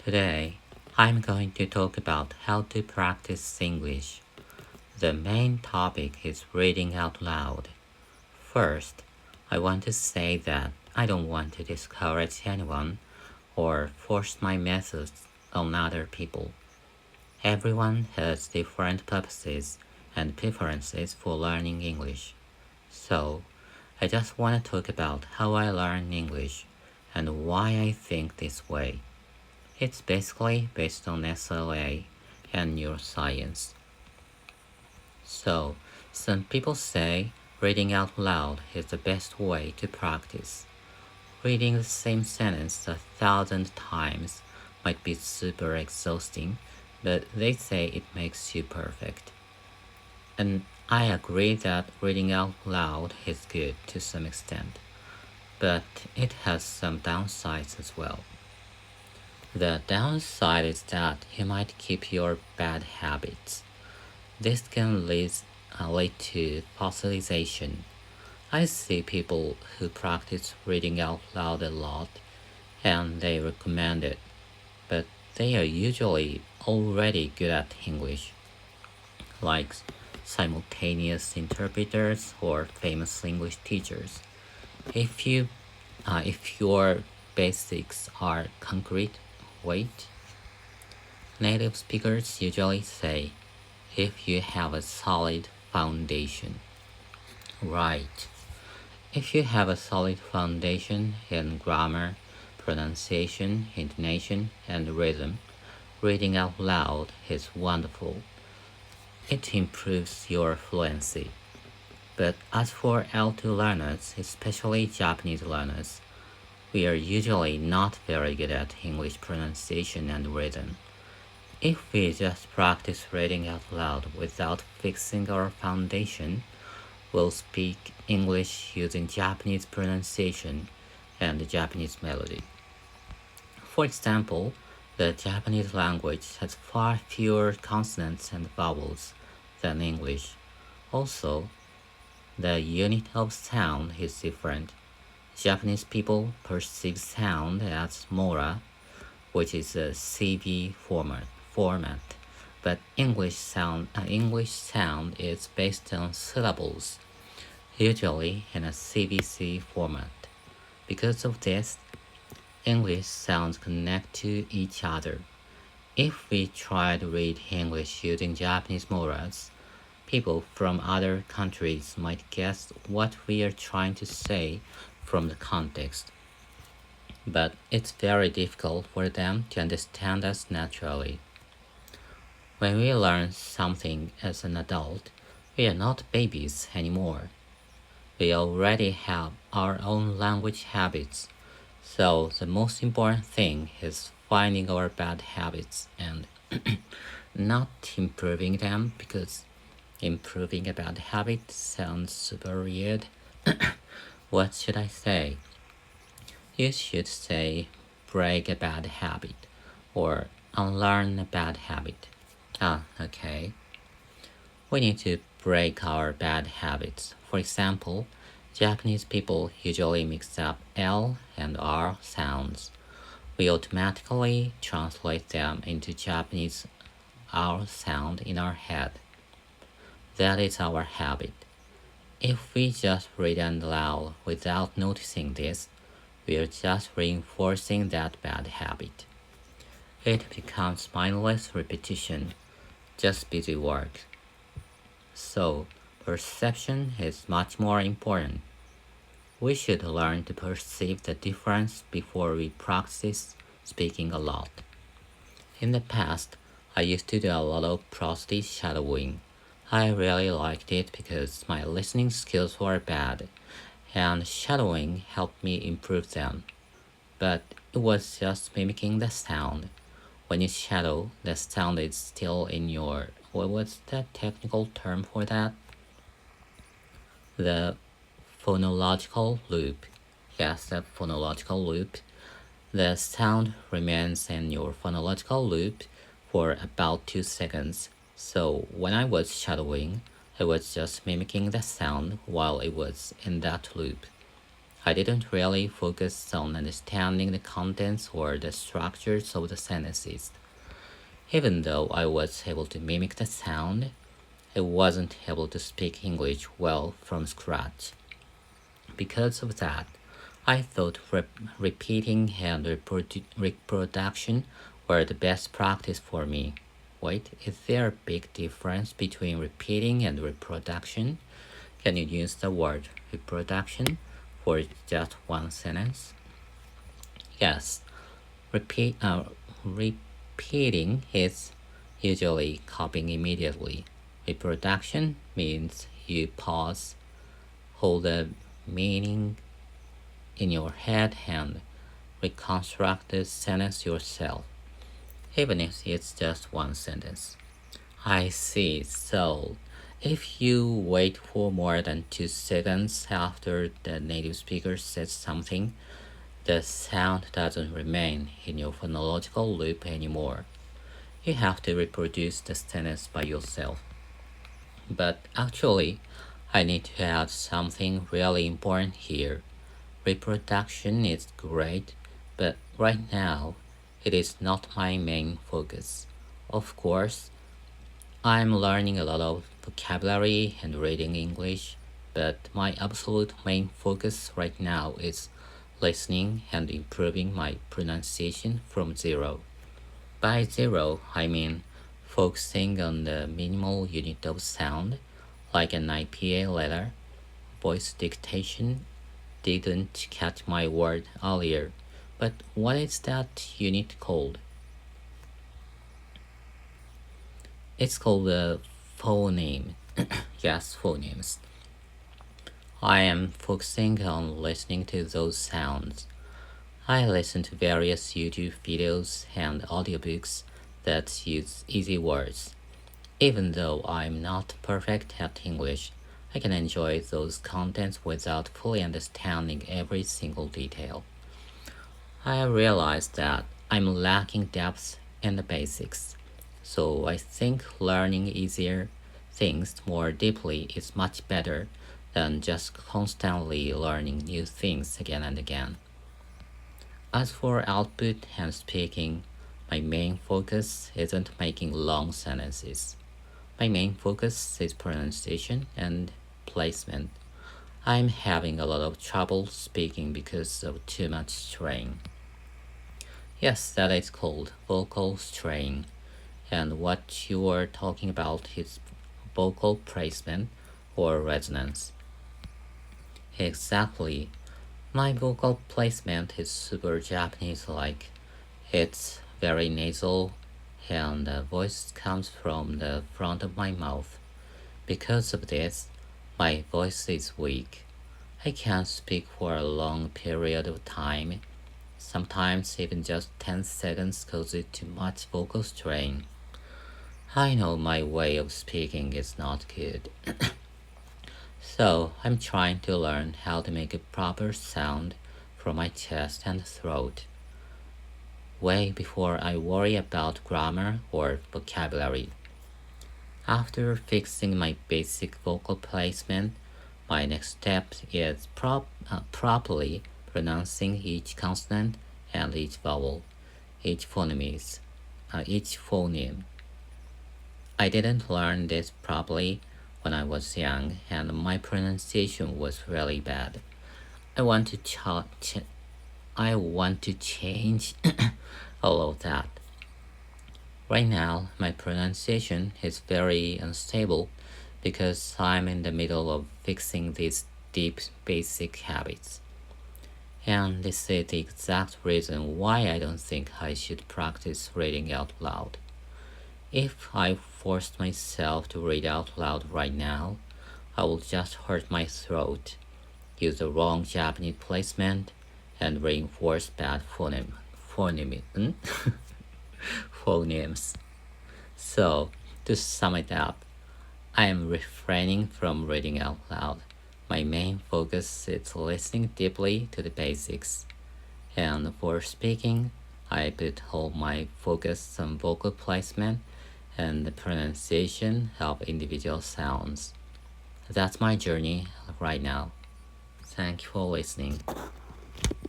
Today, I'm going to talk about how to practice English. The main topic is reading out loud. First, I want to say that I don't want to discourage anyone or force my methods on other people. Everyone has different purposes and preferences for learning English. So, I just want to talk about how I learn English and why I think this way. It's basically based on SLA and neuroscience. So, some people say reading out loud is the best way to practice. Reading the same sentence 1,000 times might be super exhausting, but they say it makes you perfect. And I agree that reading out loud is good to some extent, but it has some downsides as well. The downside is that you might keep your bad habits. This can lead to fossilization. I see people who practice reading out loud a lot and they recommend it, but they are usually already good at English, like simultaneous interpreters or famous English teachers. If your basics are concrete, wait. Native speakers usually say, if you have a solid foundation. Right. If you have a solid foundation in grammar, pronunciation, intonation, and rhythm, reading out loud is wonderful. It improves your fluency. But as for L2 learners, especially Japanese learners, we are usually not very good at English pronunciation and rhythm. If we just practice reading out loud without fixing our foundation, we'll speak English using Japanese pronunciation and Japanese melody. For example, the Japanese language has far fewer consonants and vowels than English. Also, the unit of sound is different. Japanese people perceive sound as mora, which is a CV format, but English sound is based on syllables, usually in a CVC format. Because of this, English sounds connect to each other. If we try to read English using Japanese moras, people from other countries might guess what we are trying to say from the context. But it's very difficult for them to understand us naturally. When we learn something as an adult, we are not babies anymore. We already have our own language habits, so the most important thing is finding our bad habits and not improving them, because improving a bad habit sounds super weird. What should I say? You should say break a bad habit or unlearn a bad habit. Okay. We need to break our bad habits. For example, Japanese people usually mix up L and R sounds. We automatically translate them into Japanese R sound in our head. That is our habit. If we just read out loud without noticing this, we are just reinforcing that bad habit. It becomes mindless repetition, just busy work. So, perception is much more important. We should learn to perceive the difference before we practice speaking a lot. In the past, I used to do a lot of prosody shadowing. I really liked it because my listening skills were bad, and shadowing helped me improve them. But it was just mimicking the sound. When you shadow, the sound is still in your... What was the technical term for that? The phonological loop. Yes, the phonological loop. The sound remains in your phonological loop for about 2 seconds. So when I was shadowing, I was just mimicking the sound while it was in that loop. I didn't really focus on understanding the contents or the structures of the sentences. Even though I was able to mimic the sound, I wasn't able to speak English well from scratch. Because of that, I thought repeating and reproduction were the best practice for me. Wait, is there a big difference between repeating and reproduction? Can you use the word reproduction for just one sentence? Yes, repeating is usually copying immediately. Reproduction means you pause, hold the meaning in your head, and reconstruct the sentence yourself, even if it's just one sentence. I see. So, if you wait for more than 2 seconds after the native speaker says something, the sound doesn't remain in your phonological loop anymore. You have to reproduce the sentence by yourself. But actually, I need to add something really important here. Reproduction is great, but right now, it is not my main focus. Of course, I'm learning a lot of vocabulary and reading English, but my absolute main focus right now is listening and improving my pronunciation from zero. By zero, I mean focusing on the minimal unit of sound, like an IPA letter. Voice dictation didn't catch my word earlier, but what is that unit called? It's called a phoneme. Yes, phonemes. I am focusing on listening to those sounds. I listen to various YouTube videos and audiobooks that use easy words. Even though I'm not perfect at English, I can enjoy those contents without fully understanding every single detail. I realize that I'm lacking depth in the basics, so I think learning easier things more deeply is much better than just constantly learning new things again and again. As for output and speaking, my main focus isn't making long sentences. My main focus is pronunciation and placement. I'm having a lot of trouble speaking because of too much strain. Yes, that is called vocal strain. And what you are talking about is vocal placement or resonance. Exactly. My vocal placement is super Japanese like. It's very nasal, and the voice comes from the front of my mouth. Because of this, my voice is weak. I can't speak for a long period of time. Sometimes even just 10 seconds causes too much vocal strain. I know my way of speaking is not good. So I'm trying to learn how to make a proper sound from my chest and throat, way before I worry about grammar or vocabulary. After fixing my basic vocal placement, my next step is properly pronouncing each consonant and each vowel, each phoneme. I didn't learn this properly when I was young, and my pronunciation was really bad. I want to I want to change all of that. Right now, my pronunciation is very unstable because I'm in the middle of fixing these deep basic habits. And this is the exact reason why I don't think I should practice reading out loud. If I forced myself to read out loud right now, I will just hurt my throat, use the wrong Japanese placement, and reinforce bad phonemes. So, to sum it up, I am refraining from reading out loud. My main focus is listening deeply to the basics. And for speaking, I put all my focus on vocal placement and the pronunciation of individual sounds. That's my journey right now. Thank you for listening.